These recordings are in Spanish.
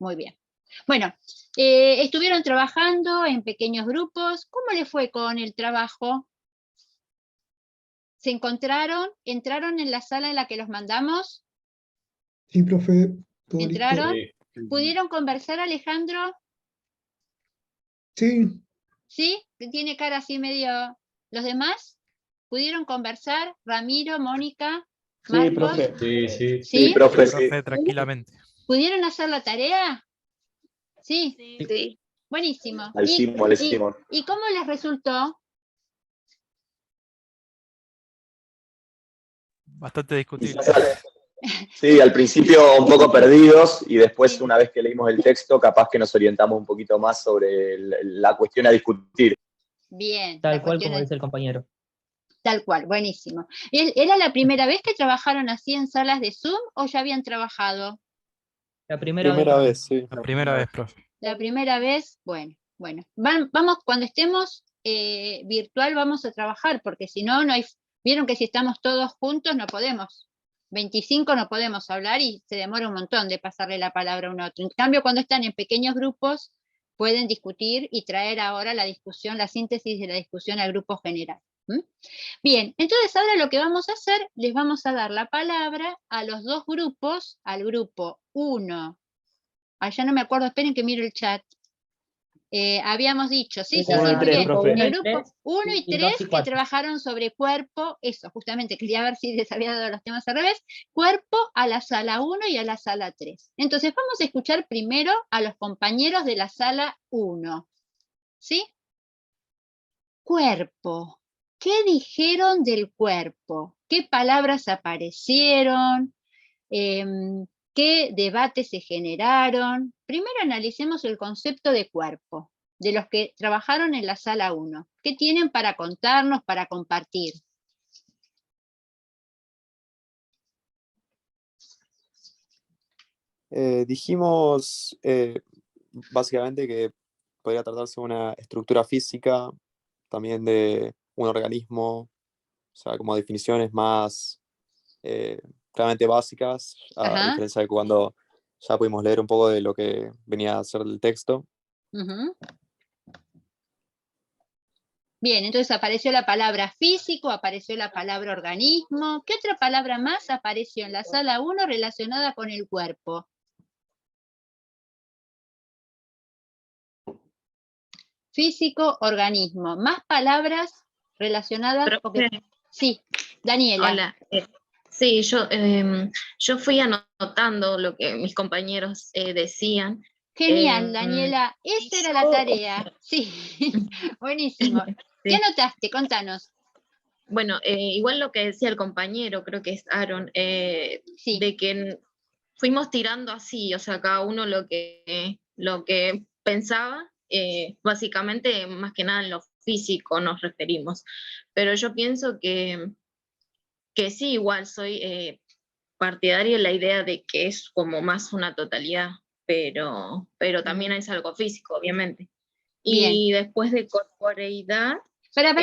Muy bien. Bueno, estuvieron trabajando en pequeños grupos. ¿Cómo les fue con el trabajo? ¿Se encontraron? ¿Entraron en la sala en la que los mandamos? Sí, profe, todo listo. ¿Entraron? ¿Pudieron conversar, Alejandro? Sí, ¿Sí? Que tiene cara así medio... ¿Los demás? ¿Pudieron conversar? Ramiro, Mónica, Sí, Marcos. profe. Sí, sí. ¿Sí? Sí, profe, sí. Profe, tranquilamente. ¿Pudieron hacer la tarea? Sí. Sí. Buenísimo. Al hicimos. ¿Y cómo les resultó? Bastante discutible. Sí, al principio un poco perdidos y después Sí. una vez que leímos el texto capaz que nos orientamos un poquito más sobre la cuestión a discutir. Bien. Tal cual como dice el compañero. Tal cual, buenísimo. ¿Era la primera vez que trabajaron así en salas de Zoom o ya habían trabajado? La primera vez, sí. La primera vez, profe. La primera vez, bueno. Vamos, cuando estemos virtual vamos a trabajar, porque si no, no hay... Vieron que si estamos todos juntos no podemos. 25 no podemos hablar y se demora un montón de pasarle la palabra a un otro. En cambio, cuando están en pequeños grupos, pueden discutir y traer ahora la discusión, la síntesis de la discusión al grupo general. Bien, entonces ahora lo que vamos a hacer, les vamos a dar la palabra a los dos grupos, al grupo 1. Ya no me acuerdo, esperen que miro el chat. Habíamos dicho, sí, Uno y muy tres, bien. profe. El grupo 1 y y 3 dos y que cuatro. trabajaron sobre cuerpo, eso, justamente quería ver si les había dado los temas al revés, cuerpo a la sala 1 y a la sala 3. Entonces vamos a escuchar primero a los compañeros de la sala 1. ¿Sí? Cuerpo. ¿Qué dijeron del cuerpo? ¿Qué palabras aparecieron? ¿Qué debates se generaron? Primero analicemos el concepto de cuerpo, de los que trabajaron en la sala 1. ¿Qué tienen para contarnos, para compartir? Dijimos básicamente que podría tratarse de una estructura física, también de un organismo, o sea, como definiciones más claramente básicas, a Ajá. diferencia de cuando ya pudimos leer un poco de lo que venía a ser el texto. Ujú. Bien, entonces apareció la palabra físico, apareció la palabra organismo. ¿Qué otra palabra más apareció en la sala 1 relacionada con el cuerpo? Físico, organismo. ¿Más palabras relacionadas? Profe. Sí, Daniela. Hola. Sí, yo fui anotando lo que mis compañeros decían. Genial, Daniela. Esa era la tarea. Sí, buenísimo. ¿Qué Sí. anotaste? Contanos. Bueno, igual lo que decía el compañero, creo que es Aaron, Sí. de que fuimos tirando así, o sea, cada uno lo que pensaba, básicamente, más que nada en lo físico nos referimos. Pero yo pienso que sí, igual soy partidaria de la idea de que es como más una totalidad, pero también es algo físico, obviamente. Bien. Y después de corporeidad... Espera,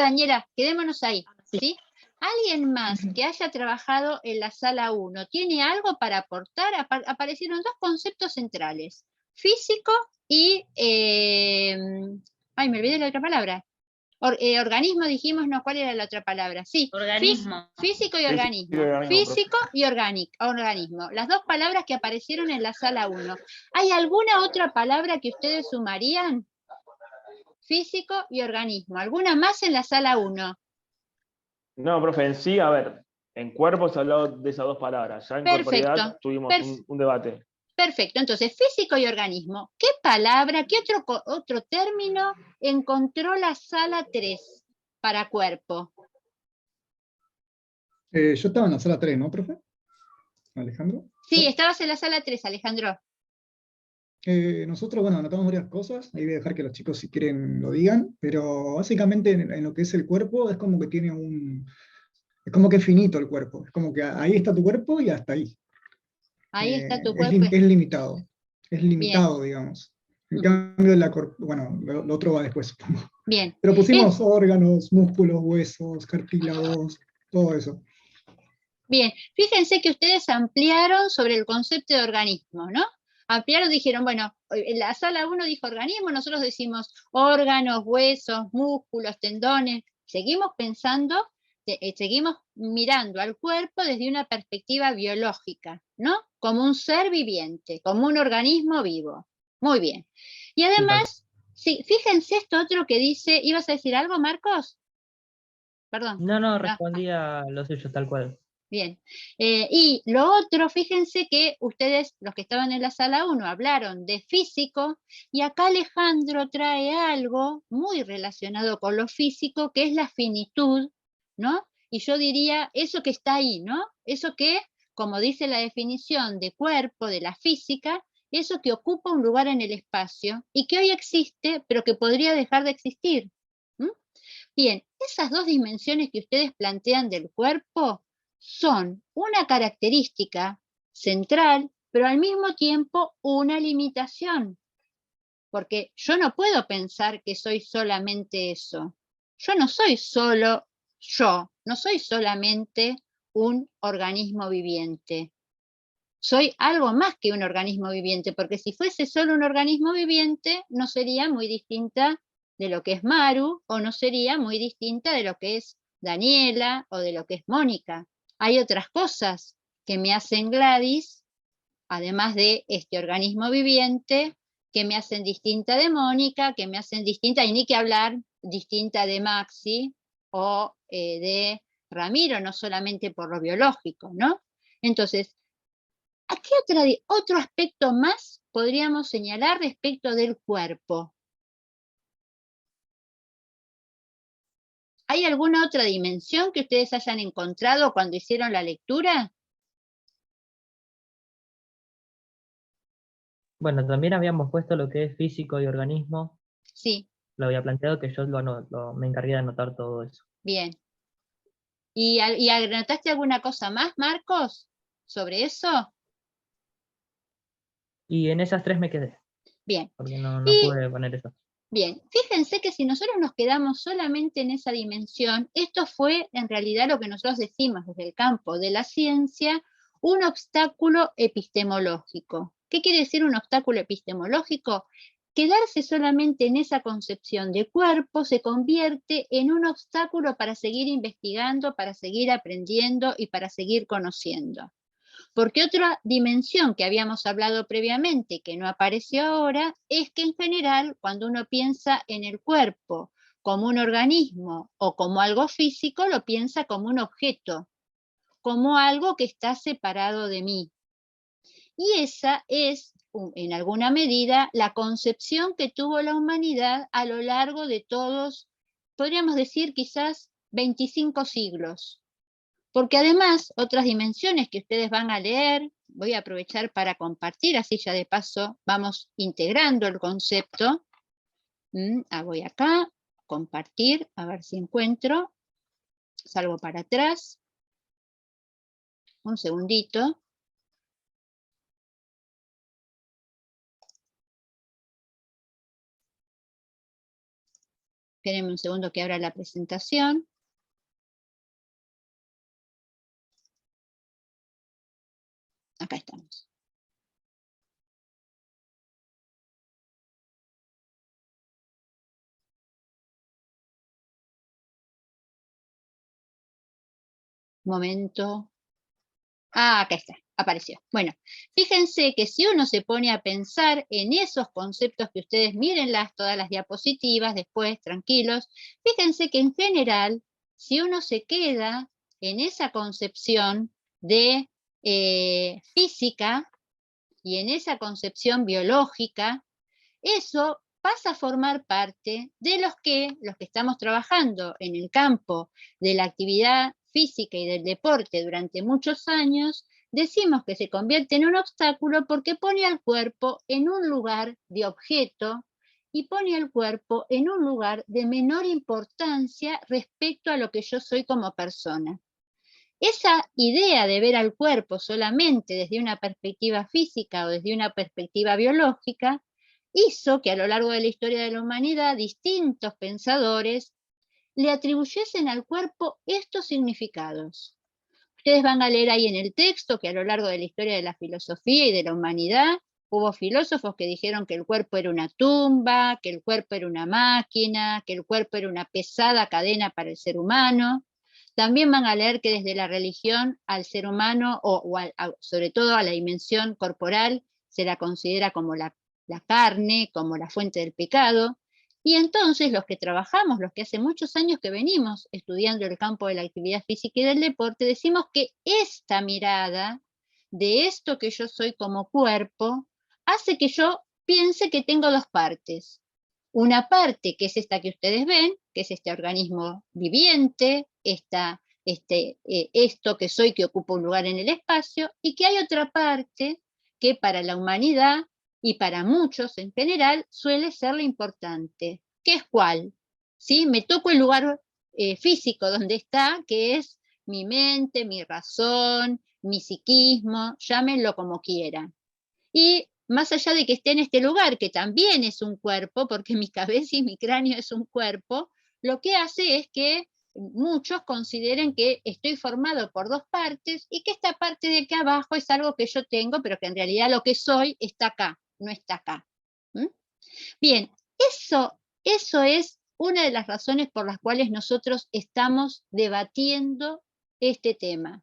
Daniela, quedémonos ahí, Sí. ¿sí? ¿Alguien más Ujú. que haya trabajado en la sala 1 tiene algo para aportar? Aparecieron dos conceptos centrales, físico y... me olvidé la otra palabra. Organismo dijimos, no, ¿cuál era la otra palabra? Sí, Organismo. físico y organismo. Físico y organismo. Las dos palabras que aparecieron en la sala 1. ¿Hay alguna otra palabra que ustedes sumarían? Físico y organismo. ¿Alguna más en la sala 1? No, profe, en sí, a ver, en cuerpo se habló de esas dos palabras. Ya en corporeidad Perfecto. tuvimos un debate. Perfecto, entonces físico y organismo. ¿Qué palabra, qué otro término encontró la sala 3 para cuerpo? yo estaba en la sala 3, ¿no, profe? Alejandro. Sí, ¿Yo? estabas en la sala 3, Alejandro. Nosotros, bueno, anotamos varias cosas, ahí voy a dejar que los chicos si quieren lo digan, pero básicamente en lo que es el cuerpo es como que tiene es como que es finito el cuerpo, es como que ahí está tu cuerpo y hasta ahí. Ahí está tu Es, cuerpo. es limitado, Bien. digamos. En Ujú. cambio, bueno, lo otro va después, supongo. Bien. Pero pusimos órganos, músculos, huesos, cartílagos, todo eso. Bien, fíjense que ustedes ampliaron sobre el concepto de organismo, ¿no? ampliaron, dijeron, bueno, en la sala 1 dijo organismo, nosotros decimos órganos, huesos, músculos, tendones. Seguimos pensando, seguimos mirando al cuerpo desde una perspectiva biológica, ¿no? Como un ser viviente, como un organismo vivo. Muy bien. Y además, sí, fíjense esto otro que dice, ¿ibas a decir algo, Marcos? Perdón. No, respondía lo suyo tal cual. Bien. Y lo otro, fíjense que ustedes, los que estaban en la sala 1, hablaron de físico, y acá Alejandro trae algo muy relacionado con lo físico, que es la finitud, ¿no? Y yo diría, eso que está ahí, ¿no? Eso que, como dice la definición de cuerpo, de la física, eso que ocupa un lugar en el espacio, y que hoy existe, pero que podría dejar de existir. ¿Mm? Bien, esas dos dimensiones que ustedes plantean del cuerpo son una característica central, pero al mismo tiempo una limitación, porque yo no puedo pensar que soy solamente eso. Yo no soy solo yo, no soy solamente un organismo viviente. Soy algo más que un organismo viviente, porque si fuese solo un organismo viviente, no sería muy distinta de lo que es Maru, o no sería muy distinta de lo que es Daniela, o de lo que es Mónica. Hay otras cosas que me hacen Gladys, además de este organismo viviente, que me hacen distinta de Mónica, que me hacen distinta, y ni que hablar, distinta de Maxi, o de Ramiro, no solamente por lo biológico, ¿no? Entonces, ¿a qué otro aspecto más podríamos señalar respecto del cuerpo? ¿Hay alguna otra dimensión que ustedes hayan encontrado cuando hicieron la lectura? Bueno, también habíamos puesto lo que es físico y organismo. Sí, Lo había planteado que yo me encargué de anotar todo eso. bien. ¿Y anotaste alguna cosa más, Marcos, sobre eso? Y en esas tres me quedé, Bien. porque no Y pude poner eso. bien, fíjense que si nosotros nos quedamos solamente en esa dimensión, esto fue en realidad lo que nosotros decimos desde el campo de la ciencia, un obstáculo epistemológico. ¿Qué quiere decir un obstáculo epistemológico? Quedarse solamente en esa concepción de cuerpo se convierte en un obstáculo para seguir investigando, para seguir aprendiendo y para seguir conociendo. Porque otra dimensión que habíamos hablado previamente, que no apareció ahora, es que en general cuando uno piensa en el cuerpo como un organismo o como algo físico, lo piensa como un objeto, como algo que está separado de mí. Y esa es, en alguna medida, la concepción que tuvo la humanidad a lo largo de todos, podríamos decir quizás 25 siglos. Porque además, otras dimensiones que ustedes van a leer, voy a aprovechar para compartir, así ya de paso vamos integrando el concepto. Voy acá, compartir, a ver si encuentro. Salgo para atrás. Un segundito. Espérenme un segundo que abra la presentación. Acá estamos. Momento. Acá está, apareció. Bueno, fíjense que si uno se pone a pensar en esos conceptos que ustedes mírenlas todas las diapositivas después, tranquilos, fíjense que en general, si uno se queda en esa concepción de física y en esa concepción biológica, eso pasa a formar parte de los que estamos trabajando en el campo de la actividad física y del deporte durante muchos años, decimos que se convierte en un obstáculo porque pone al cuerpo en un lugar de objeto y pone al cuerpo en un lugar de menor importancia respecto a lo que yo soy como persona. Esa idea de ver al cuerpo solamente desde una perspectiva física o desde una perspectiva biológica hizo que a lo largo de la historia de la humanidad distintos pensadores le atribuyesen al cuerpo estos significados. Ustedes van a leer ahí en el texto que a lo largo de la historia de la filosofía y de la humanidad hubo filósofos que dijeron que el cuerpo era una tumba, que el cuerpo era una máquina, que el cuerpo era una pesada cadena para el ser humano. También van a leer que desde la religión al ser humano, sobre todo a la dimensión corporal, se la considera como la carne, como la fuente del pecado. Y entonces los que trabajamos, los que hace muchos años que venimos estudiando el campo de la actividad física y del deporte, decimos que esta mirada de esto que yo soy como cuerpo hace que yo piense que tengo dos partes. Una parte que es esta que ustedes ven, que es este organismo viviente, esto que soy que ocupa un lugar en el espacio, y que hay otra parte que para la humanidad y para muchos en general suele ser la importante. ¿Qué es cuál? ¿Sí? Me toco el lugar físico donde está, que es mi mente, mi razón, mi psiquismo, llámenlo como quieran. Y más allá de que esté en este lugar, que también es un cuerpo, porque mi cabeza y mi cráneo es un cuerpo, lo que hace es que muchos consideren que estoy formado por dos partes y que esta parte de acá abajo es algo que yo tengo, pero que en realidad lo que soy está acá, no está acá. ¿Mm? Bien, eso es una de las razones por las cuales nosotros estamos debatiendo este tema.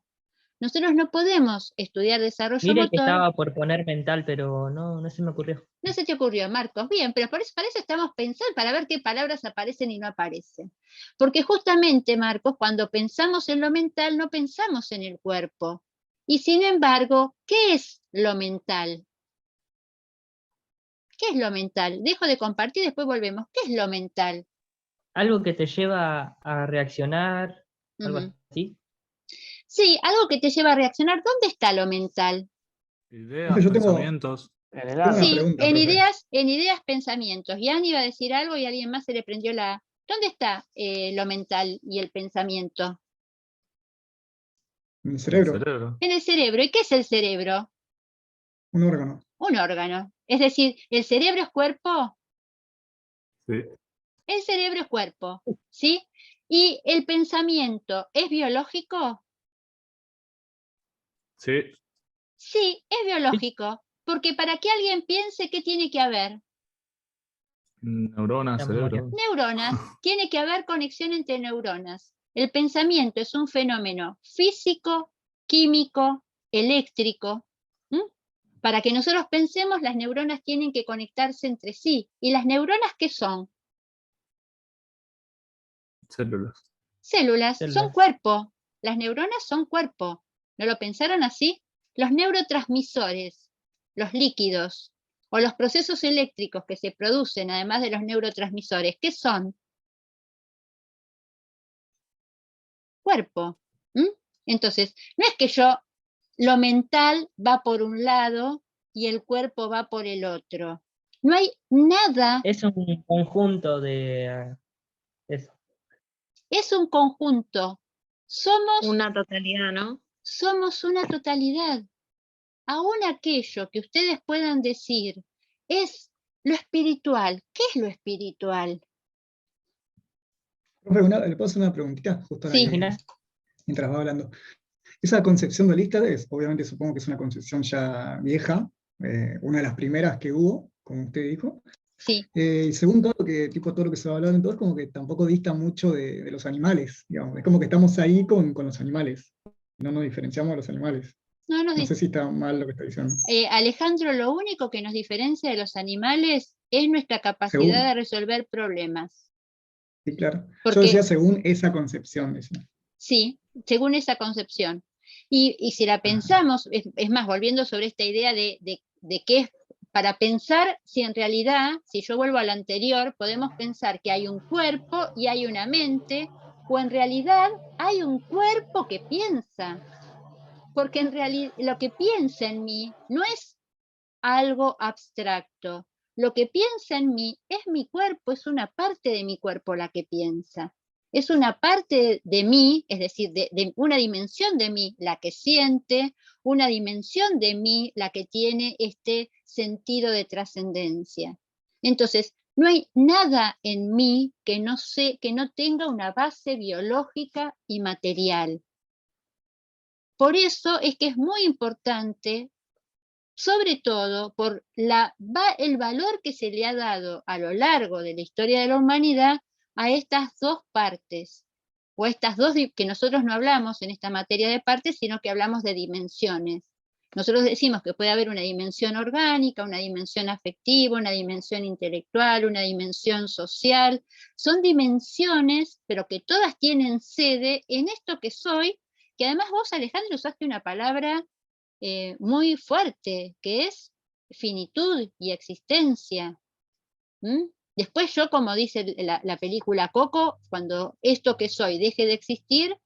Nosotros no podemos estudiar desarrollo Mire que motor. estaba por poner mental, pero no se me ocurrió. No se te ocurrió, Marcos. Bien, pero para eso estamos pensando, para ver qué palabras aparecen y no aparecen. Porque justamente, Marcos, cuando pensamos en lo mental, no pensamos en el cuerpo. Y sin embargo, ¿qué es lo mental? ¿Qué es lo mental? Dejo de compartir y después volvemos. ¿Qué es lo mental? Algo que te lleva a reaccionar, algo Ujú. así. Sí, algo que te lleva a reaccionar. ¿Dónde está lo mental? Ideas, Yo tengo pensamientos. En el una ámbito. Sí, pregunta, en profe. ideas, pensamientos. Y Ani iba a decir algo y a alguien más se le prendió la... ¿Dónde está lo mental y el pensamiento? Mi El cerebro, cerebro. En el cerebro. ¿Y qué es el cerebro? un órgano. Un órgano. Es decir, ¿el cerebro es cuerpo? Sí. El cerebro es cuerpo, ¿sí? ¿Y el pensamiento es biológico? Sí. Sí, es Sí. biológico. Porque para que alguien piense, ¿qué tiene que haber? Neuronas, La memoria. cerebro. Neuronas. Tiene que haber conexión entre neuronas. El pensamiento es un fenómeno físico, químico, eléctrico. ¿Mm? Para que nosotros pensemos, las neuronas tienen que conectarse entre sí. ¿Y las neuronas qué son? Células. Células, son Células. cuerpo. Las neuronas son cuerpo. ¿No lo pensaron así? Los neurotransmisores, los líquidos o los procesos eléctricos que se producen además de los neurotransmisores, ¿qué son? Cuerpo. ¿Mm? Entonces, no es que lo mental va por un lado y el cuerpo va por el otro. No hay nada, Es un conjunto de eso. es un conjunto. Una totalidad, ¿no? Somos una totalidad. Aún aquello que ustedes puedan decir es lo espiritual. ¿Qué es lo espiritual? Profe, ¿le puedo hacer una preguntita justo ahora Sí, mientras va hablando? Esa concepción dualista obviamente supongo que es una concepción ya vieja, una de las primeras que hubo, como usted dijo. sí. Y según todo lo que se va hablando, entonces como que tampoco dista mucho de los animales, digamos. Es como que estamos ahí con los animales. No nos diferenciamos de los animales. No nos No di- sé si está mal lo que está diciendo. Alejandro, lo único que nos diferencia de los animales es nuestra capacidad de Según, resolver problemas. sí, claro. Yo Porque decía según esa concepción. Decía. sí, según esa concepción. Y si la pensamos, es más, volviendo sobre esta idea de qué es, para pensar si en realidad, si yo vuelvo al anterior, podemos pensar que hay un cuerpo y hay una mente, o en realidad hay un cuerpo que piensa, porque en realidad lo que piensa en mí no es algo abstracto. Lo que piensa en mí es mi cuerpo, es una parte de mi cuerpo la que piensa. Es una parte de mí, es decir, de una dimensión de mí la que siente, una dimensión de mí la que tiene este sentido de trascendencia. Entonces, no hay nada en mí que no tenga una base biológica y material. Por eso es que es muy importante sobre todo por el valor que se le ha dado a lo largo de la historia de la humanidad a estas dos partes, o estas dos que nosotros no hablamos en esta materia de partes, sino que hablamos de dimensiones. Nosotros decimos que puede haber una dimensión orgánica, una dimensión afectiva, una dimensión intelectual, una dimensión social. Son dimensiones, pero que todas tienen sede en esto que soy, que además vos, Alejandro, usaste una palabra muy fuerte, que es finitud y existencia. Después yo, como dice la película Coco, cuando esto que soy deje de existir,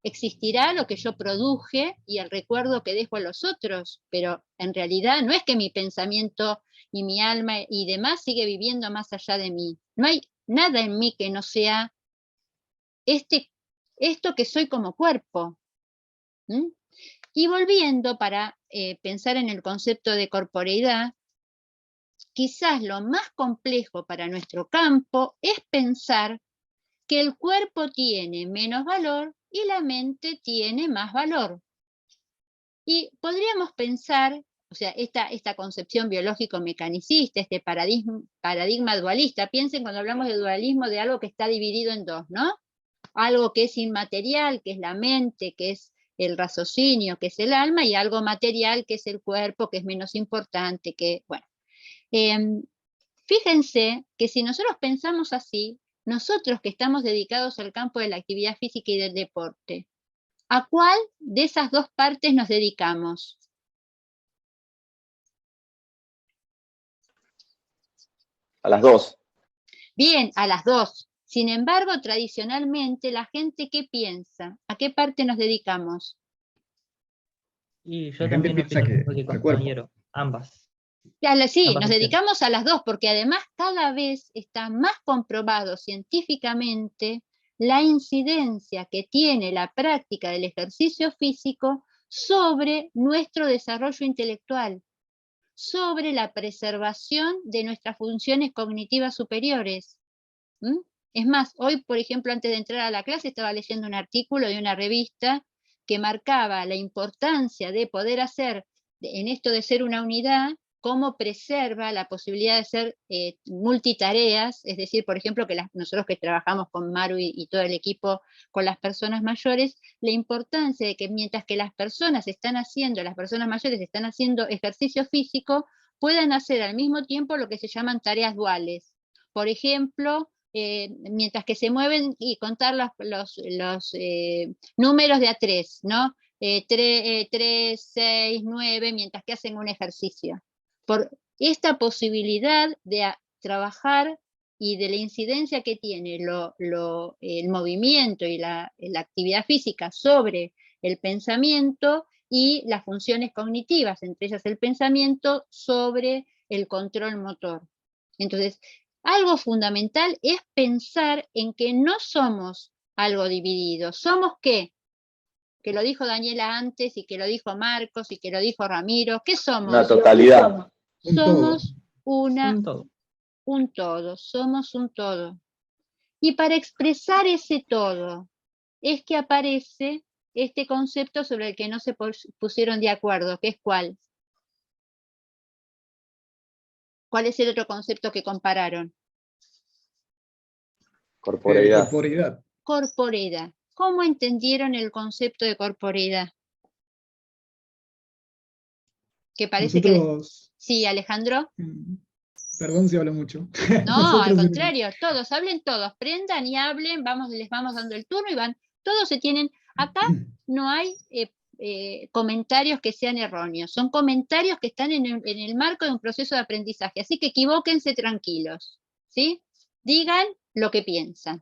existirá lo que yo produje y el recuerdo que dejo a los otros, pero en realidad no es que mi pensamiento y mi alma y demás sigue viviendo más allá de mí. No hay nada en mí que no sea esto que soy como cuerpo. Y volviendo para pensar en el concepto de corporeidad, quizás lo más complejo para nuestro campo es pensar que el cuerpo tiene menos valor y la mente tiene más valor. Y podríamos pensar, o sea, esta concepción biológico-mecanicista, este paradigma dualista, piensen cuando hablamos de dualismo de algo que está dividido en dos, ¿no? Algo que es inmaterial, que es la mente, que es el raciocinio, que es el alma, y algo material, que es el cuerpo, que es menos importante, que, bueno. Fíjense que si nosotros pensamos así, nosotros que estamos dedicados al campo de la actividad física y del deporte, ¿a cuál de esas dos partes nos dedicamos? A las dos. Bien, a las dos. Sin embargo, tradicionalmente, la gente, ¿qué piensa? ¿A qué parte nos dedicamos? Y yo La gente también piensa opino que igual que al cuerpo. compañero, ambas. Sí, Ambas nos opciones. dedicamos a las dos, porque además cada vez está más comprobado científicamente la incidencia que tiene la práctica del ejercicio físico sobre nuestro desarrollo intelectual, sobre la preservación de nuestras funciones cognitivas superiores. Es más, hoy, por ejemplo, antes de entrar a la clase, estaba leyendo un artículo de una revista que marcaba la importancia de poder hacer, en esto de ser una unidad, cómo preserva la posibilidad de ser multitareas, es decir, por ejemplo, que nosotros que trabajamos con Maru y todo el equipo con las personas mayores, la importancia de que mientras que las personas mayores están haciendo ejercicio físico, puedan hacer al mismo tiempo lo que se llaman tareas duales. Por ejemplo, mientras que se mueven y contar los números de a 3, ¿no? 3, 6, 9, mientras que hacen un ejercicio. Por esta posibilidad de trabajar y de la incidencia que tiene el movimiento y la actividad física sobre el pensamiento y las funciones cognitivas, entre ellas el pensamiento, sobre el control motor. Entonces, algo fundamental es pensar en que no somos algo dividido. ¿Somos qué? Que lo dijo Daniela antes y que lo dijo Marcos y que lo dijo Ramiro. ¿Qué somos? Una totalidad. Somos Un todo. un todo, somos un todo. Y para expresar ese todo es que aparece este concepto sobre el que no se pusieron de acuerdo, que es ¿cuál? ¿Cuál es el otro concepto que compararon? Corporeidad. Corporeidad. Corporeidad. ¿Cómo entendieron el concepto de corporeidad? Que parece que... Nosotros, Sí, Alejandro. perdón si hablo mucho. No, Nosotros al contrario, todos, hablen todos, prendan y hablen, les vamos dando el turno y van, todos se tienen, acá no hay comentarios que sean erróneos, son comentarios que están en el marco de un proceso de aprendizaje, así que equivóquense tranquilos, ¿sí? Digan lo que piensan.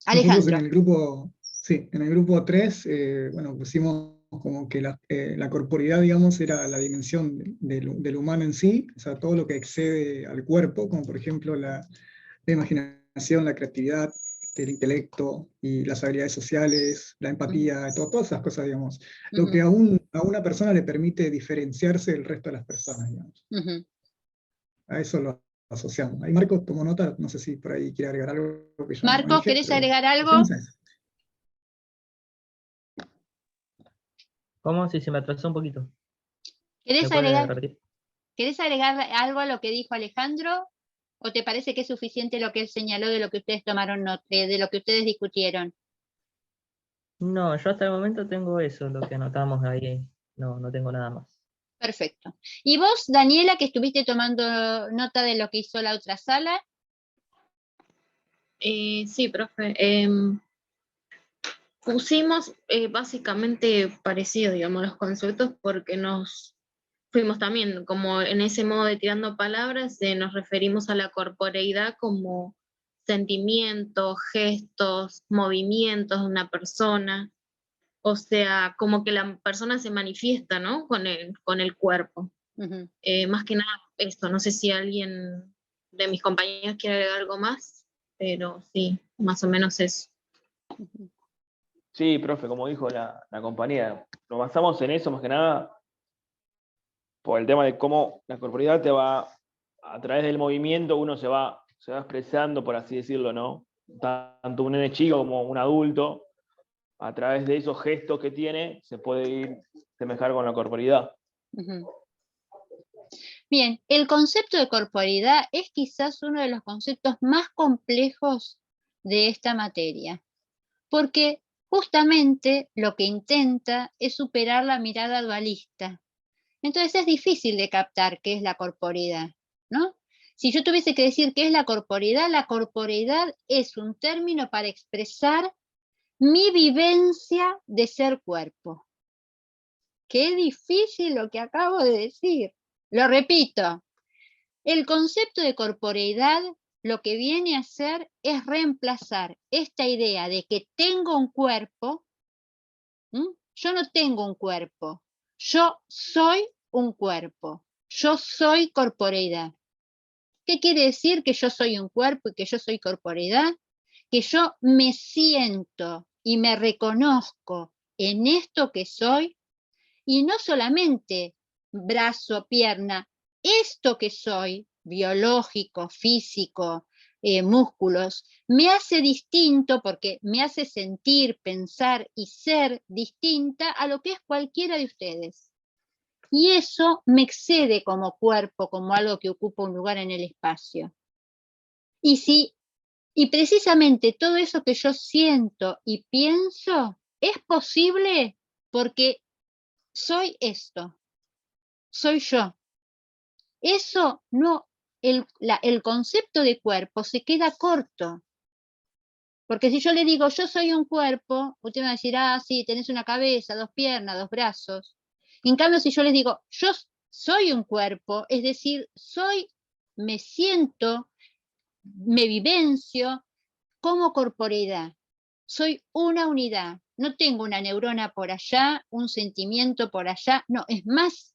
Nosotros Alejandro. en el grupo 3, bueno, pusimos como que la corporeidad, digamos, era la dimensión del humano en sí, o sea, todo lo que excede al cuerpo, como por ejemplo la imaginación, la creatividad, el intelecto y las habilidades sociales, la empatía, todas esas cosas, digamos. Lo que a una persona le permite diferenciarse del resto de las personas, digamos. A eso lo asociamos. Ahí Marcos tomó nota, no sé si por ahí quiere agregar algo que ya no Marcos, dije, ¿querés pero agregar algo? asociamos a eso. ¿Cómo? Si se me atrasó un poquito. ¿Querés ¿Me puede agregar, repetir? algo a lo que dijo Alejandro? ¿O te parece que es suficiente lo que él señaló de lo que ustedes tomaron de lo que ustedes discutieron? No, yo hasta el momento tengo eso, lo que anotamos ahí. No, no tengo nada más. Perfecto. ¿Y vos, Daniela, que estuviste tomando nota de lo que hizo la otra sala? Sí, profe. Pusimos básicamente parecido, digamos, los conceptos porque nos fuimos también, como en ese modo de tirando palabras, nos referimos a la corporeidad como sentimientos, gestos, movimientos de una persona. O sea, como que la persona se manifiesta, ¿no? Con el cuerpo. Ujú. Más que nada esto, no sé si alguien de mis compañeros quiere agregar algo más, pero sí, más o menos eso. Sí, profe, como dijo la compañera, nos basamos en eso más que nada por el tema de cómo la corporalidad te va, a través del movimiento, uno se va expresando, por así decirlo, ¿no? Tanto un nene chico como un adulto, a través de esos gestos que tiene, se puede ir semejar con la corporalidad. Ujú. Bien, el concepto de corporeidad es quizás uno de los conceptos más complejos de esta materia, porque justamente lo que intenta es superar la mirada dualista. Entonces es difícil de captar qué es la corporeidad, ¿no? Si yo tuviese que decir qué es la corporeidad es un término para expresar mi vivencia de ser cuerpo. Qué difícil lo que acabo de decir. Lo repito, el concepto de corporeidad lo que viene a hacer es reemplazar esta idea de que tengo un cuerpo. Yo no tengo un cuerpo, yo soy un cuerpo, yo soy corporeidad. ¿Qué quiere decir que yo soy un cuerpo y que yo soy corporeidad? Que yo me siento y me reconozco en esto que soy, y no solamente brazo, pierna, esto que soy, biológico, físico, músculos, me hace distinto porque me hace sentir, pensar y ser distinta a lo que es cualquiera de ustedes. Y eso me excede como cuerpo, como algo que ocupa un lugar en el espacio. Y precisamente todo eso que yo siento y pienso es posible porque soy esto, soy yo. Eso no, el concepto de cuerpo se queda corto. Porque si yo le digo, yo soy un cuerpo, usted me va a decir, ah, sí, tenés una cabeza, dos piernas, dos brazos. En cambio, si yo les digo, yo soy un cuerpo, es decir, me siento, me vivencio como corporeidad. Soy una unidad. No tengo una neurona por allá, un sentimiento por allá. No, es más,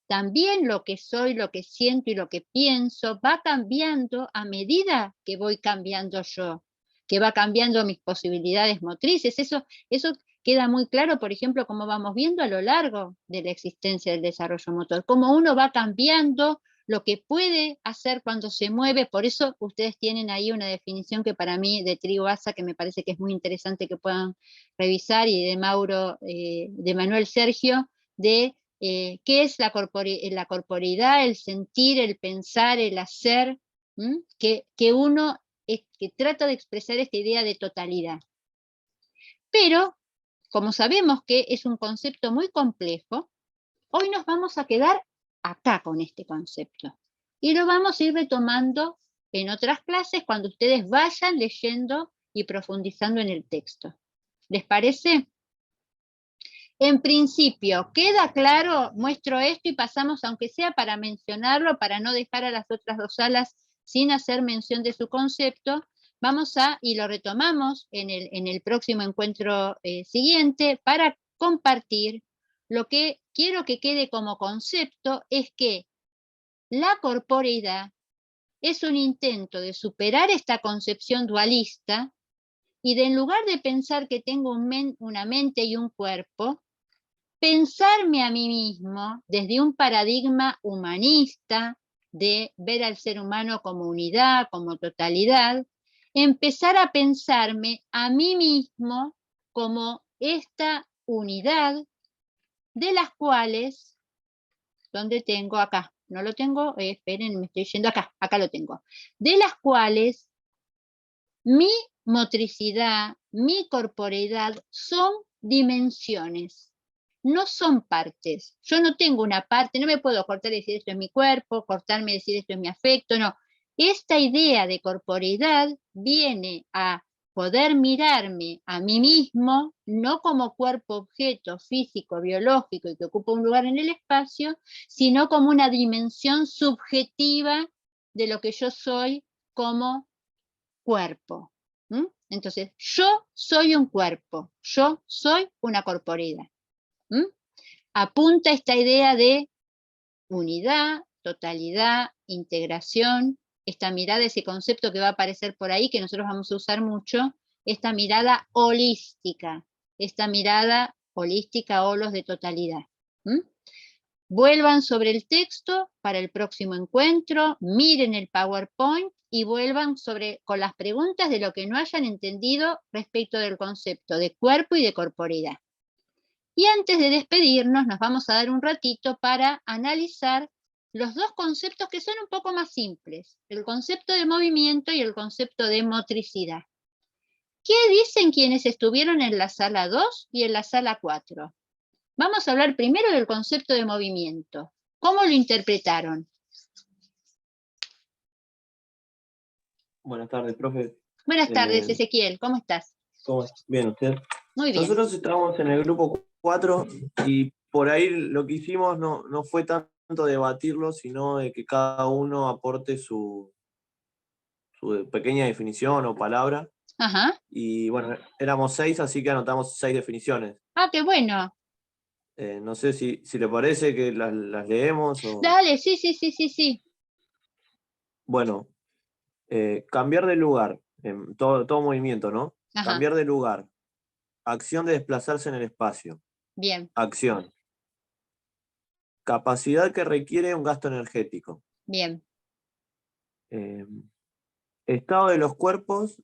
también lo que soy, lo que siento y lo que pienso va cambiando a medida que voy cambiando yo, que va cambiando mis posibilidades motrices. Eso queda muy claro, por ejemplo, como vamos viendo a lo largo de la existencia del desarrollo motor, cómo uno va cambiando lo que puede hacer cuando se mueve. Por eso ustedes tienen ahí una definición que para mí de Trigo Asa, que me parece que es muy interesante que puedan revisar, y de de Manuel Sergio, de qué es la corporeidad, el sentir, el pensar, el hacer, que uno que trata de expresar esta idea de totalidad. Pero, como sabemos que es un concepto muy complejo, hoy nos vamos a quedar acá con este concepto. Y lo vamos a ir retomando en otras clases cuando ustedes vayan leyendo y profundizando en el texto. ¿Les parece? En principio, ¿queda claro? Muestro esto y pasamos, aunque sea para mencionarlo, para no dejar a las otras dos salas sin hacer mención de su concepto. Y lo retomamos en el próximo encuentro siguiente para compartir. Lo que quiero que quede como concepto es que la corporeidad es un intento de superar esta concepción dualista y de, en lugar de pensar que tengo una mente y un cuerpo, pensarme a mí mismo desde un paradigma humanista de ver al ser humano como unidad, como totalidad, empezar a pensarme a mí mismo como esta unidad de las cuales donde tengo acá, no lo tengo, esperen, me estoy yendo acá lo tengo, de las cuales mi motricidad, mi corporeidad son dimensiones, no son partes. Yo no tengo una parte, no me puedo cortar y decir esto es mi cuerpo, cortarme y decir esto es mi afecto, no. Esta idea de corporeidad viene a poder mirarme a mí mismo, no como cuerpo objeto físico, biológico y que ocupa un lugar en el espacio, sino como una dimensión subjetiva de lo que yo soy como cuerpo. Entonces, yo soy un cuerpo, yo soy una corporeidad. Apunta esta idea de unidad, totalidad, integración, esta mirada, ese concepto que va a aparecer por ahí, que nosotros vamos a usar mucho, esta mirada holística, holos de totalidad. Vuelvan sobre el texto para el próximo encuentro, miren el PowerPoint y vuelvan con las preguntas de lo que no hayan entendido respecto del concepto de cuerpo y de corporeidad. Y antes de despedirnos, nos vamos a dar un ratito para analizar los dos conceptos que son un poco más simples, el concepto de movimiento y el concepto de motricidad. ¿Qué dicen quienes estuvieron en la sala 2 y en la sala 4? Vamos a hablar primero del concepto de movimiento. ¿Cómo lo interpretaron? Buenas tardes, profe. Buenas tardes, Ezequiel. ¿Cómo estás? ¿Cómo está? Bien, ¿usted? Muy bien. Nosotros estábamos en el grupo 4 y por ahí lo que hicimos no fue tanto debatirlo, sino de que cada uno aporte su pequeña definición o palabra. Ajá. Y bueno, éramos 6, así que anotamos 6 definiciones. Ah, qué bueno. No sé si le parece que las leemos o... Dale, sí. Bueno, cambiar de lugar, todo movimiento, ¿no? Ajá. Cambiar de lugar. Acción de desplazarse en el espacio. Bien. Acción. Capacidad que requiere un gasto energético. Bien. Estado de los cuerpos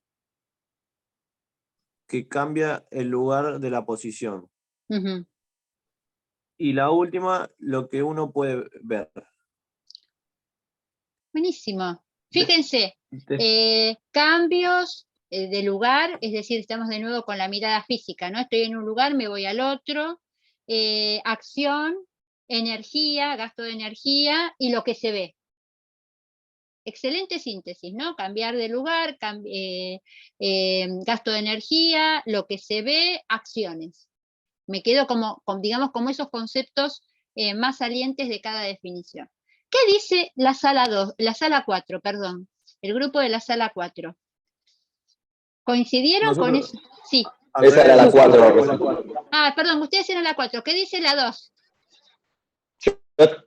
que cambia el lugar de la posición. Uh-huh. Y la última, lo que uno puede ver. Buenísimo. Fíjense, cambios de lugar, es decir, estamos de nuevo con la mirada física, ¿no? Estoy en un lugar, me voy al otro, acción, energía, gasto de energía y lo que se ve. Excelente síntesis, ¿no? Cambiar de lugar, gasto de energía, lo que se ve, acciones. Me quedo digamos, como esos conceptos más salientes de cada definición. ¿Qué dice la sala 4, perdón? El grupo de la sala 4. ¿Coincidieron con eso? Sí. Esa era la 4. Ah, perdón, ustedes eran la 4. ¿Qué dice la 2?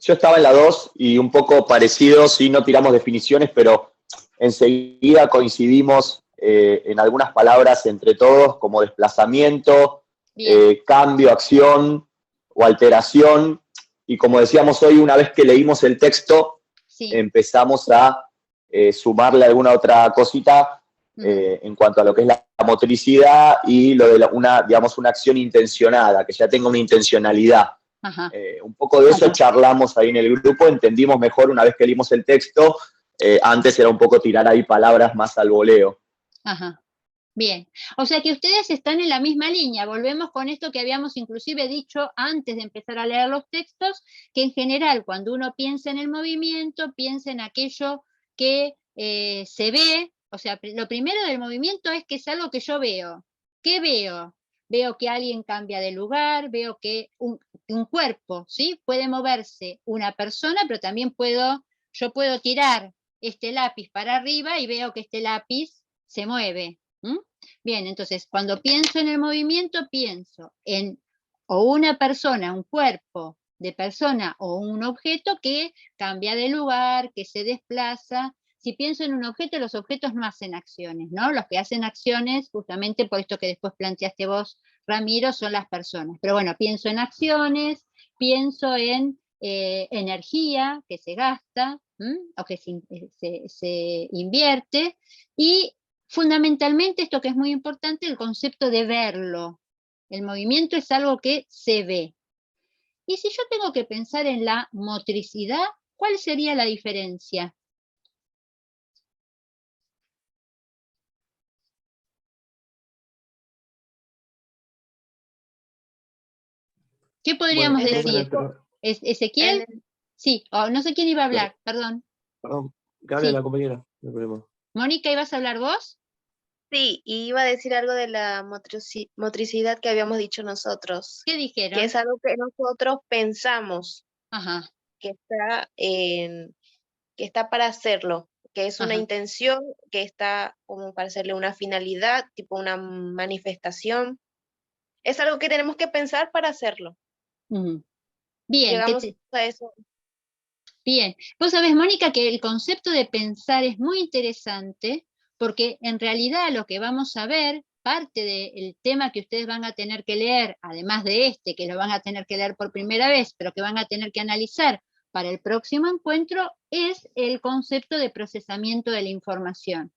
Yo estaba en la 2 y un poco parecido, sí, no tiramos definiciones, pero enseguida coincidimos en algunas palabras entre todos, como desplazamiento, cambio, acción o alteración. Y como decíamos hoy, una vez que leímos el texto, sí, empezamos a sumarle alguna otra cosita en cuanto a lo que es la motricidad y lo de una acción intencionada, que ya tenga una intencionalidad. Un poco de eso charlamos ahí en el grupo, entendimos mejor una vez que leímos el texto. Antes era un poco tirar ahí palabras más al voleo. Ajá. Bien, o sea que ustedes están en la misma línea, volvemos con esto que habíamos inclusive dicho antes de empezar a leer los textos, que en general cuando uno piensa en el movimiento, piensa en aquello que se ve, o sea, lo primero del movimiento es que es algo que yo veo. ¿Qué veo? Veo que alguien cambia de lugar, veo que un cuerpo, ¿sí? Puede moverse una persona, pero también yo puedo tirar este lápiz para arriba y veo que este lápiz se mueve. Bien, entonces, cuando pienso en el movimiento, pienso en o una persona, un cuerpo de persona o un objeto que cambia de lugar, que se desplaza. Si pienso en un objeto, los objetos no hacen acciones, ¿no? Los que hacen acciones, justamente por esto que después planteaste vos, Ramiro, son las personas. Pero bueno, pienso en acciones, pienso en energía que se gasta, o que se invierte, y fundamentalmente esto que es muy importante, el concepto de verlo. El movimiento es algo que se ve. Y si yo tengo que pensar en la motricidad, ¿cuál sería la diferencia? ¿Qué podríamos Bueno, profe, decir? ¿Ezequiel? Sí, no sé quién iba a hablar, perdón. Perdón, que hable Sí. la compañera, no hay problema. Mónica, ¿ibas a hablar vos? Sí, y iba a decir algo de la motricidad que habíamos dicho nosotros, ¿Qué que dijeron? es algo que nosotros pensamos Ajá, que está para hacerlo, que es una ajá. intención, que está como para hacerle una finalidad, tipo una manifestación. Es algo que tenemos que pensar para hacerlo. Bien, Llegamos a eso. bien. Vos sabés, Mónica, que el concepto de pensar es muy interesante porque en realidad lo que vamos a ver, parte del tema que ustedes van a tener que leer, además de este, que lo van a tener que leer por primera vez, pero que van a tener que analizar para el próximo encuentro, es el concepto de procesamiento de la información.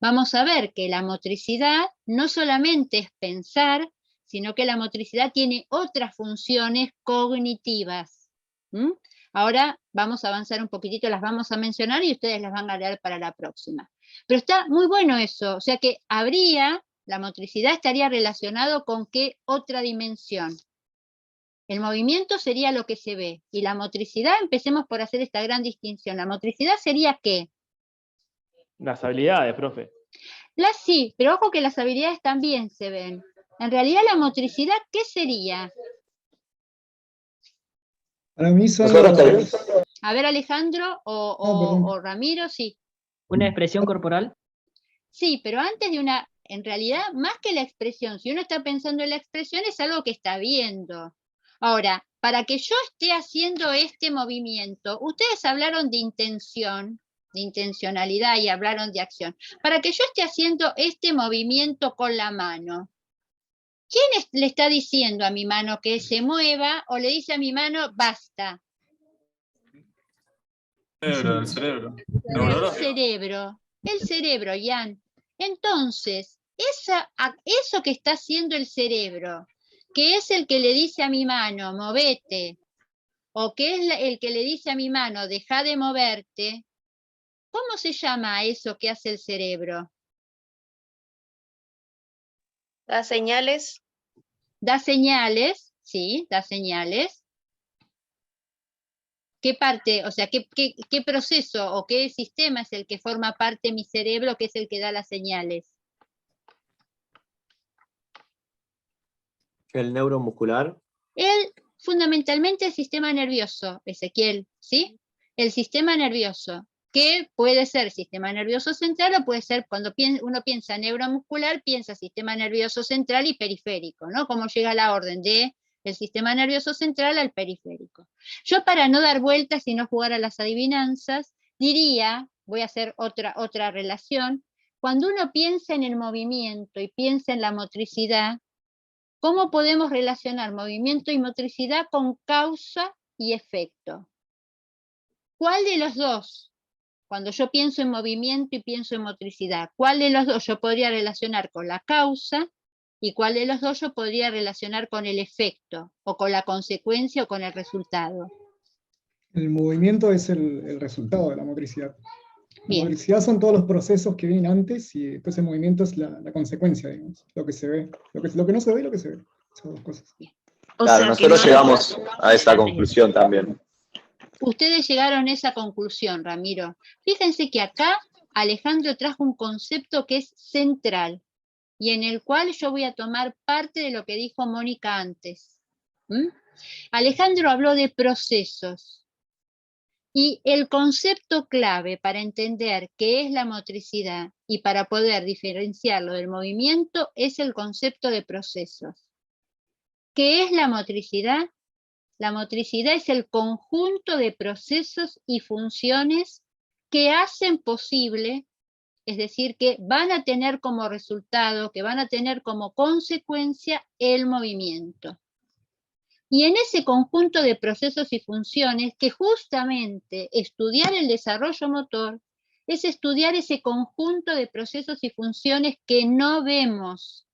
Vamos a ver que la motricidad no solamente es pensar, sino que la motricidad tiene otras funciones cognitivas. Ahora vamos a avanzar un poquitito, las vamos a mencionar y ustedes las van a leer para la próxima. Pero está muy bueno eso, o sea que la motricidad estaría relacionado con qué otra dimensión. El movimiento sería lo que se ve, y la motricidad, empecemos por hacer esta gran distinción. ¿La motricidad sería qué? Las habilidades, profe. Sí, pero ojo que las habilidades también se ven. En realidad la motricidad, ¿qué sería? Para mí son Nosotros los... A ver, Alejandro perdón. o Ramiro, sí. ¿Una expresión corporal? Sí, pero antes de en realidad, más que la expresión, si uno está pensando en la expresión, es algo que está viendo. Ahora, para que yo esté haciendo este movimiento, ustedes hablaron de intención, de intencionalidad y hablaron de acción. Para que yo esté haciendo este movimiento con la mano, ¿quién le está diciendo a mi mano que se mueva o le dice a mi mano, basta? El cerebro. El cerebro, Ian. Entonces, eso que está haciendo el cerebro, que es el que le dice a mi mano, movete, o que es el que le dice a mi mano, deja de moverte, ¿cómo se llama eso que hace el cerebro? Da señales. Da señales, sí, da señales. ¿Qué parte, o sea, qué proceso o qué sistema es el que forma parte de mi cerebro, que es el que da las señales? El neuromuscular. Fundamentalmente el sistema nervioso, Ezequiel, ¿sí? El sistema nervioso, que puede ser sistema nervioso central o puede ser, cuando uno piensa neuromuscular, piensa sistema nervioso central y periférico, ¿no? Cómo llega la orden de el sistema nervioso central al periférico. Yo, para no dar vueltas y no jugar a las adivinanzas, diría, voy a hacer otra relación, cuando uno piensa en el movimiento y piensa en la motricidad, ¿cómo podemos relacionar movimiento y motricidad con causa y efecto? ¿Cuál de los dos? Cuando yo pienso en movimiento y pienso en motricidad, ¿cuál de los dos yo podría relacionar con la causa y cuál de los dos yo podría relacionar con el efecto o con la consecuencia o con el resultado? El movimiento es el resultado de la motricidad. La Bien. motricidad son todos los procesos que vienen antes y después el movimiento es la consecuencia, digamos, lo que se ve. Lo que no se ve y lo que se ve. Son dos cosas. O Claro, sea, que nosotros no- llegamos a esa conclusión también. Ustedes llegaron a esa conclusión, Ramiro. Fíjense que acá Alejandro trajo un concepto que es central y en el cual yo voy a tomar parte de lo que dijo Mónica antes. Alejandro habló de procesos y el concepto clave para entender qué es la motricidad y para poder diferenciarlo del movimiento es el concepto de procesos. ¿Qué es la motricidad? La motricidad es el conjunto de procesos y funciones que hacen posible, es decir, que van a tener como resultado, que van a tener como consecuencia el movimiento. Y en ese conjunto de procesos y funciones, que justamente estudiar el desarrollo motor es estudiar ese conjunto de procesos y funciones que no vemos,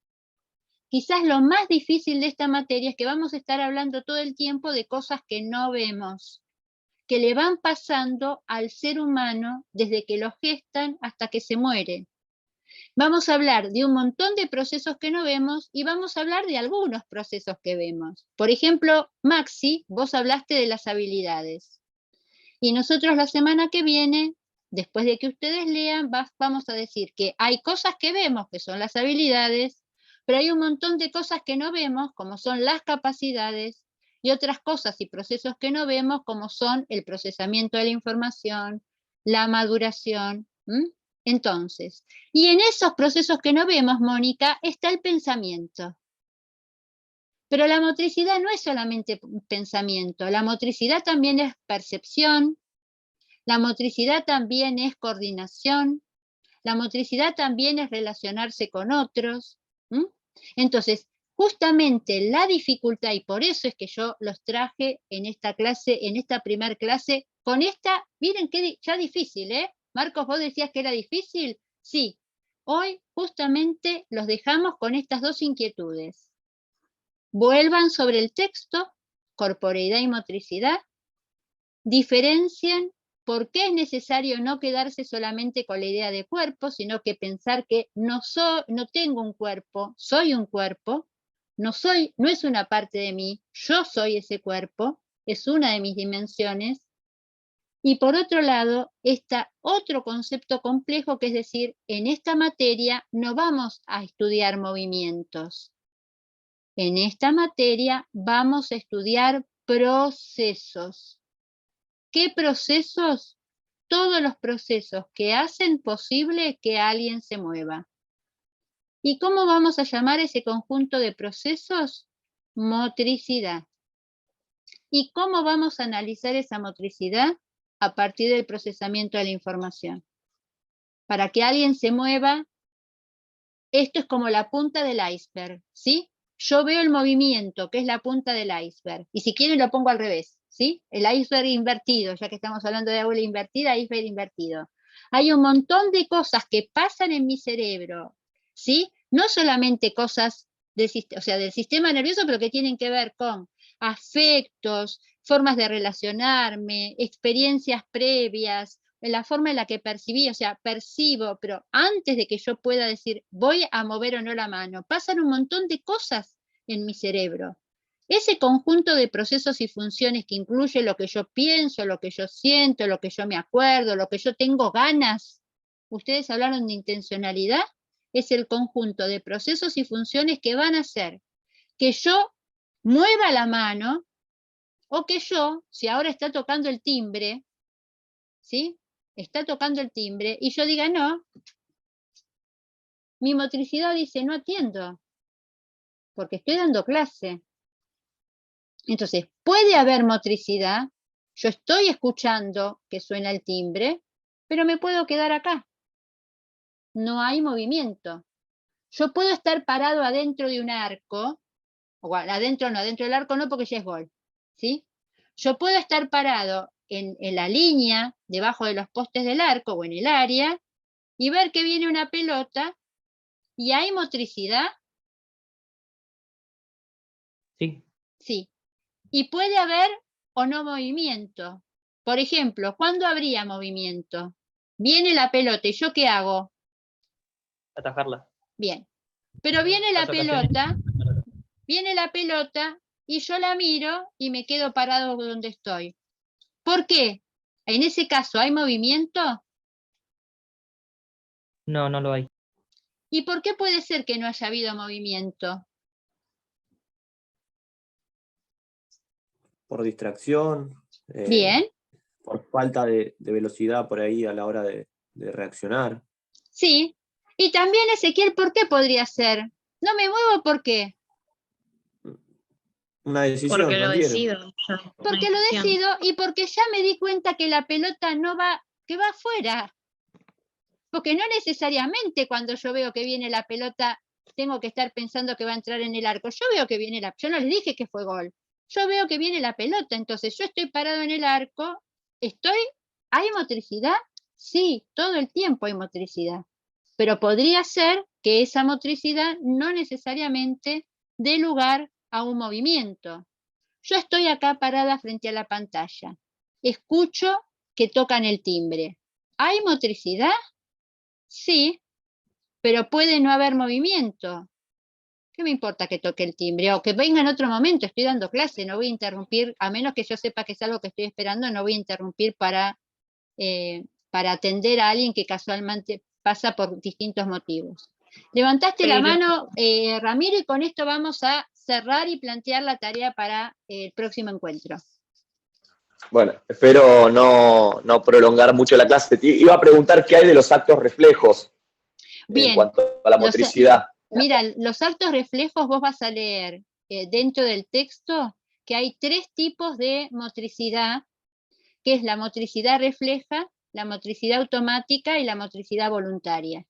quizás lo más difícil de esta materia es que vamos a estar hablando todo el tiempo de cosas que no vemos, que le van pasando al ser humano desde que lo gestan hasta que se muere. Vamos a hablar de un montón de procesos que no vemos y vamos a hablar de algunos procesos que vemos. Por ejemplo, Maxi, vos hablaste de las habilidades. Y nosotros la semana que viene, después de que ustedes lean, vamos a decir que hay cosas que vemos, que son las habilidades, pero hay un montón de cosas que no vemos, como son las capacidades, y otras cosas y procesos que no vemos, como son el procesamiento de la información, la maduración. Entonces, y en esos procesos que no vemos, Mónica, está el pensamiento. Pero la motricidad no es solamente pensamiento, la motricidad también es percepción, la motricidad también es coordinación, la motricidad también es relacionarse con otros. Entonces, justamente la dificultad, y por eso es que yo los traje en esta clase, en esta primer clase, con esta, miren qué ya difícil, ¿eh? Marcos, ¿vos decías que era difícil? Sí. Hoy justamente los dejamos con estas dos inquietudes. Vuelvan sobre el texto, corporeidad y motricidad, diferencien por qué es necesario no quedarse solamente con la idea de cuerpo, sino que pensar que no tengo un cuerpo, soy un cuerpo, no es una parte de mí, yo soy ese cuerpo, es una de mis dimensiones. Y por otro lado, está otro concepto complejo, que es decir, en esta materia no vamos a estudiar movimientos. En esta materia vamos a estudiar procesos. ¿Qué procesos? Todos los procesos que hacen posible que alguien se mueva. ¿Y cómo vamos a llamar ese conjunto de procesos? Motricidad. ¿Y cómo vamos a analizar esa motricidad? A partir del procesamiento de la información. Para que alguien se mueva, esto es como la punta del iceberg, ¿sí? Yo veo el movimiento, que es la punta del iceberg, y si quieren lo pongo al revés, ¿sí? El iceberg invertido, ya que estamos hablando de aula invertida, iceberg invertido. Hay un montón de cosas que pasan en mi cerebro, ¿sí? No solamente cosas del sistema nervioso, pero que tienen que ver con afectos, formas de relacionarme, experiencias previas, la forma en la que percibí, o sea, percibo, pero antes de que yo pueda decir voy a mover o no la mano, pasan un montón de cosas en mi cerebro. Ese conjunto de procesos y funciones que incluye lo que yo pienso, lo que yo siento, lo que yo me acuerdo, lo que yo tengo ganas, ustedes hablaron de intencionalidad, es el conjunto de procesos y funciones que van a hacer que yo mueva la mano, o que yo, si ahora está tocando el timbre, ¿sí? Está tocando el timbre, y yo diga no, mi motricidad dice no atiendo, porque estoy dando clase. Entonces, puede haber motricidad, yo estoy escuchando que suena el timbre, pero me puedo quedar acá. No hay movimiento. Yo puedo estar parado adentro de un arco, o adentro del arco no, porque ya es gol, ¿sí? Yo puedo estar parado en la línea, debajo de los postes del arco o en el área, y ver que viene una pelota, y hay motricidad. Sí. Sí. Y puede haber o no movimiento. Por ejemplo, ¿cuándo habría movimiento? Viene la pelota, ¿y yo qué hago? Atajarla. Bien. Pero viene la pelota, y yo la miro y me quedo parado donde estoy. ¿Por qué? En ese caso, ¿hay movimiento? No, no lo hay. ¿Y por qué puede ser que no haya habido movimiento? Por distracción, Bien. por falta de velocidad por ahí a la hora de reaccionar. Sí. Y también, Ezequiel, ¿por qué podría ser? No me muevo, ¿por qué? Una decisión, Porque lo no quiero. decido. Porque lo decido y porque ya me di cuenta que la pelota no va, que va afuera. Porque no necesariamente cuando yo veo que viene la pelota tengo que estar pensando que va a entrar en el arco. Yo veo que viene yo no les dije que fue gol. Yo veo que viene la pelota, entonces yo estoy parado en el arco, ¿hay motricidad? Sí, todo el tiempo hay motricidad. Pero podría ser que esa motricidad no necesariamente dé lugar a un movimiento. Yo estoy acá parada frente a la pantalla, escucho que tocan el timbre. ¿Hay motricidad? Sí, pero puede no haber movimiento. ¿Qué me importa que toque el timbre? O que venga en otro momento, estoy dando clase, no voy a interrumpir, a menos que yo sepa que es algo que estoy esperando, no voy a interrumpir para atender a alguien que casualmente pasa por distintos motivos. Levantaste la mano, Ramiro, y con esto vamos a cerrar y plantear la tarea para el próximo encuentro. Bueno, espero no prolongar mucho la clase. Iba a preguntar qué hay de los actos reflejos Bien, en cuanto a la motricidad. Mira, los actos reflejos vos vas a leer dentro del texto que hay 3 tipos de motricidad, que es la motricidad refleja, la motricidad automática y la motricidad voluntaria.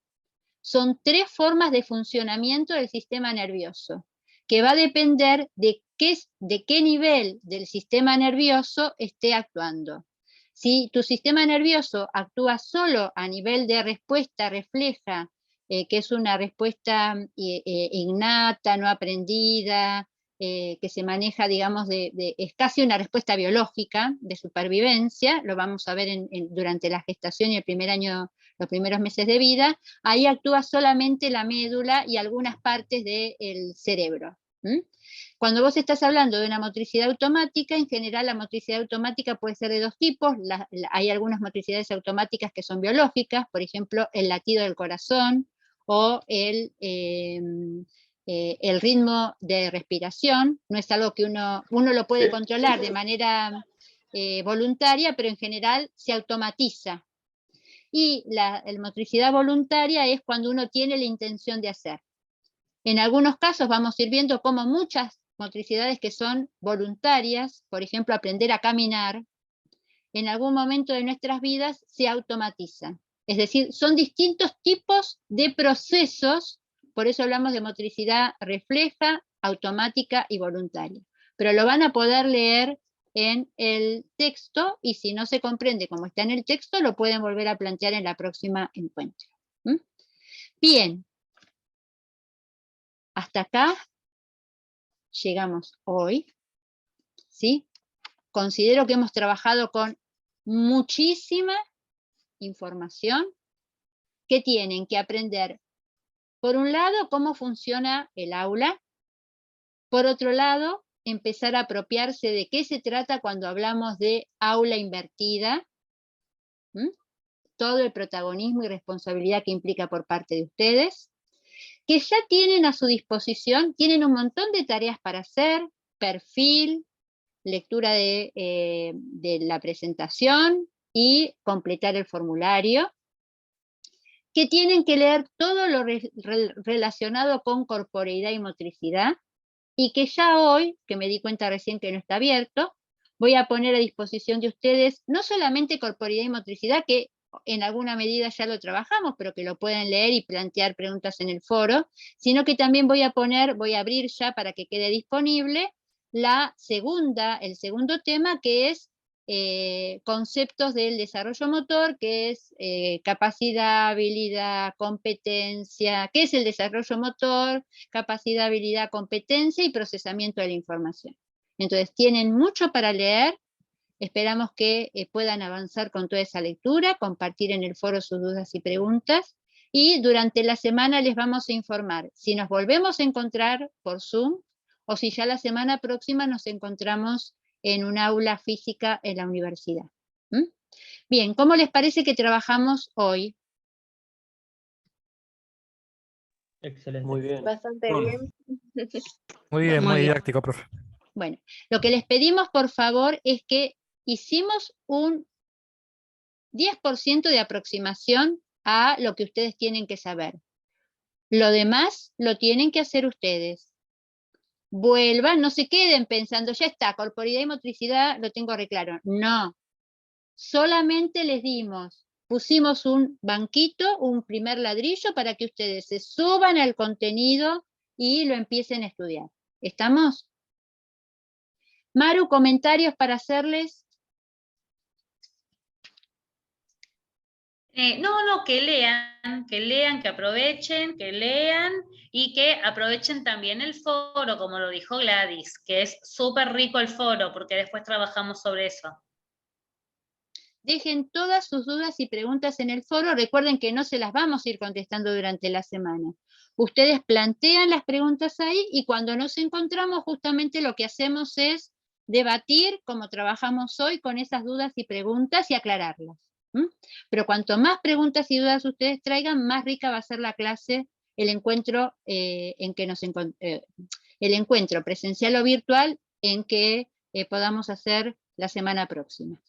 Son 3 formas de funcionamiento del sistema nervioso, que va a depender de qué nivel del sistema nervioso esté actuando. Si tu sistema nervioso actúa solo a nivel de respuesta refleja, que es una respuesta innata, no aprendida, que se maneja, digamos, es casi una respuesta biológica de supervivencia, lo vamos a ver durante la gestación y el primer año, los primeros meses de vida, ahí actúa solamente la médula y algunas partes del cerebro. Cuando vos estás hablando de una motricidad automática, en general la motricidad automática puede ser de 2 tipos, hay algunas motricidades automáticas que son biológicas, por ejemplo, el latido del corazón o el ritmo de respiración, no es algo que uno lo puede controlar de manera voluntaria, pero en general se automatiza. Y la motricidad voluntaria es cuando uno tiene la intención de hacer. En algunos casos vamos a ir viendo cómo muchas motricidades que son voluntarias, por ejemplo, aprender a caminar, en algún momento de nuestras vidas se automatizan. Es decir, son distintos tipos de procesos, por eso hablamos de motricidad refleja, automática y voluntaria. Pero lo van a poder leer en el texto, y si no se comprende como está en el texto, lo pueden volver a plantear en la próxima encuentro. Bien. Hasta acá llegamos hoy, ¿sí? Considero que hemos trabajado con muchísima información que tienen que aprender, por un lado, cómo funciona el aula, por otro lado, empezar a apropiarse de qué se trata cuando hablamos de aula invertida, todo el protagonismo y responsabilidad que implica por parte de ustedes, que ya tienen a su disposición, tienen un montón de tareas para hacer, perfil, lectura de la presentación y completar el formulario, que tienen que leer todo lo relacionado con corporeidad y motricidad, y que ya hoy, que me di cuenta recién que no está abierto, voy a poner a disposición de ustedes no solamente corporeidad y motricidad, que en alguna medida ya lo trabajamos, pero que lo pueden leer y plantear preguntas en el foro, sino que también voy a abrir ya para que quede disponible el segundo tema, que es conceptos del desarrollo motor, que es capacidad, habilidad, competencia. ¿Qué es el desarrollo motor? Capacidad, habilidad, competencia y procesamiento de la información. Entonces tienen mucho para leer. Esperamos que puedan avanzar con toda esa lectura, compartir en el foro sus dudas y preguntas, y durante la semana les vamos a informar si nos volvemos a encontrar por Zoom o si ya la semana próxima nos encontramos en un aula física en la universidad. Bien, ¿cómo les parece que trabajamos hoy? Excelente. Muy bien. Bastante bien. Muy bien, muy didáctico, profe. Bueno, lo que les pedimos, por favor, es que hicimos un 10% de aproximación a lo que ustedes tienen que saber. Lo demás lo tienen que hacer ustedes. Vuelvan, no se queden pensando, ya está, corporeidad y motricidad lo tengo re claro. No, solamente les pusimos un banquito, un primer ladrillo para que ustedes se suban al contenido y lo empiecen a estudiar. ¿Estamos? Maru, comentarios para hacerles. No, que lean, que aprovechen, que lean y que aprovechen también el foro, como lo dijo Gladys, que es súper rico el foro, porque después trabajamos sobre eso. Dejen todas sus dudas y preguntas en el foro. Recuerden que no se las vamos a ir contestando durante la semana. Ustedes plantean las preguntas ahí y cuando nos encontramos, justamente lo que hacemos es debatir, como trabajamos hoy, con esas dudas y preguntas y aclararlas. Pero cuanto más preguntas y dudas ustedes traigan, más rica va a ser la clase, el encuentro en que el encuentro presencial o virtual en que podamos hacer la semana próxima.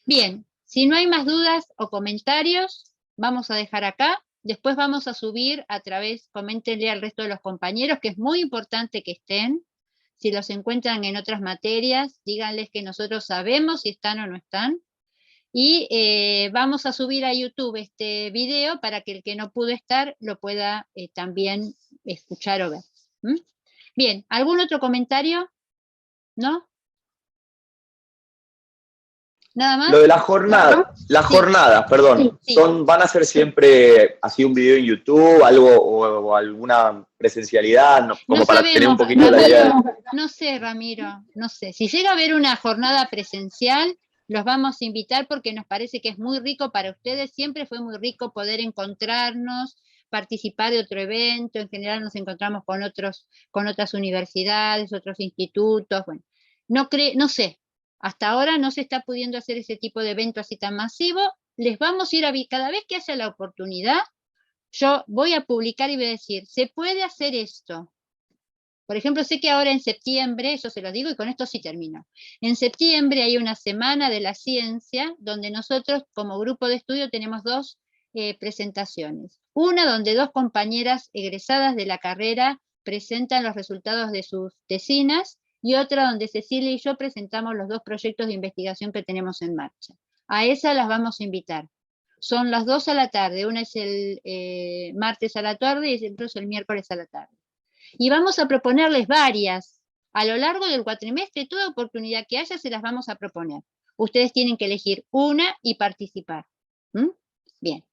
Bien, si no hay más dudas o comentarios, vamos a dejar acá. Después vamos a subir a través, coméntenle al resto de los compañeros, que es muy importante que estén. Si los encuentran en otras materias, díganles que nosotros sabemos si están o no están. Y vamos a subir a YouTube este video para que el que no pudo estar lo pueda también escuchar o ver. Bien, ¿algún otro comentario? ¿No? ¿Nada más? Lo de la jornada, las Sí. jornadas, perdón, Sí. ¿van a ser siempre así un video en YouTube, algo o alguna presencialidad, como No para sabemos, tener un poquito la idea? No sé, Ramiro, no sé. Si llega a haber una jornada presencial, los vamos a invitar porque nos parece que es muy rico para ustedes. Siempre fue muy rico poder encontrarnos, participar de otro evento. En general nos encontramos con otras universidades, otros institutos. Bueno, no sé. Hasta ahora no se está pudiendo hacer ese tipo de evento así tan masivo. Les vamos a ir cada vez que haya la oportunidad, yo voy a publicar y voy a decir, se puede hacer esto. Por ejemplo, sé que ahora en septiembre, eso se lo digo y con esto sí termino. En septiembre hay una semana de la ciencia donde nosotros como grupo de estudio tenemos dos presentaciones. Una donde dos compañeras egresadas de la carrera presentan los resultados de sus tesinas y otra donde Cecilia y yo presentamos los dos proyectos de investigación que tenemos en marcha. A esas las vamos a invitar. Son las 2 a la tarde, una es el martes a la tarde y el otro es el miércoles a la tarde. Y vamos a proponerles varias. A lo largo del cuatrimestre, toda oportunidad que haya se las vamos a proponer. Ustedes tienen que elegir una y participar. Bien.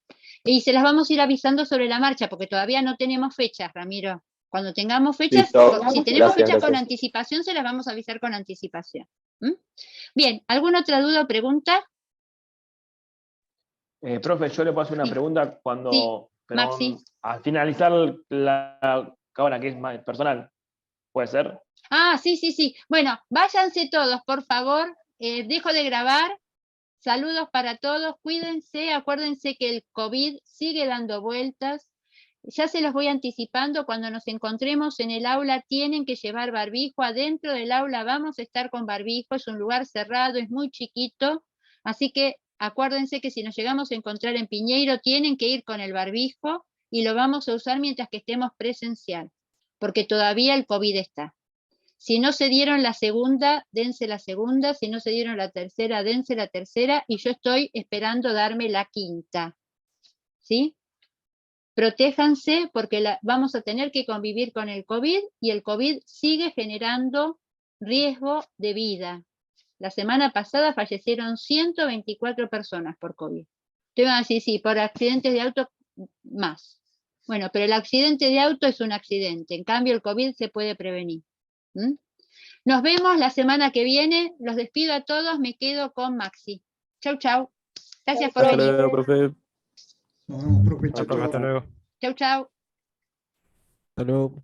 Y se las vamos a ir avisando sobre la marcha, porque todavía no tenemos fechas, Ramiro. Cuando tengamos fechas, si tenemos fechas con anticipación, se las vamos a avisar con anticipación. Bien, ¿alguna otra duda o pregunta? Profe, yo le puedo hacer una pregunta cuando, Maxi. al finalizar la ahora que es más personal, ¿puede ser? Ah, sí. Bueno, váyanse todos, por favor. Dejo de grabar. Saludos para todos. Cuídense. Acuérdense que el COVID sigue dando vueltas. Ya se los voy anticipando. Cuando nos encontremos en el aula, tienen que llevar barbijo. Adentro del aula vamos a estar con barbijo. Es un lugar cerrado, es muy chiquito. Así que acuérdense que si nos llegamos a encontrar en Piñeiro, tienen que ir con el barbijo y lo vamos a usar mientras que estemos presencial, porque todavía el COVID está. Si no se dieron la segunda, dense la segunda. Si no se dieron la tercera, dense la tercera. Y yo estoy esperando darme la quinta. ¿Sí? Protéjanse porque vamos a tener que convivir con el COVID y el COVID sigue generando riesgo de vida. La semana pasada fallecieron 124 personas por COVID. Te van a decir, sí, por accidentes de auto más. Bueno, pero el accidente de auto es un accidente. En cambio, el COVID se puede prevenir. Nos vemos la semana que viene. Los despido a todos. Me quedo con Maxi. Chau. Gracias por Hasta venir. luego, profe. No, profe, Chao, profe, hasta luego. Chau. Hasta luego.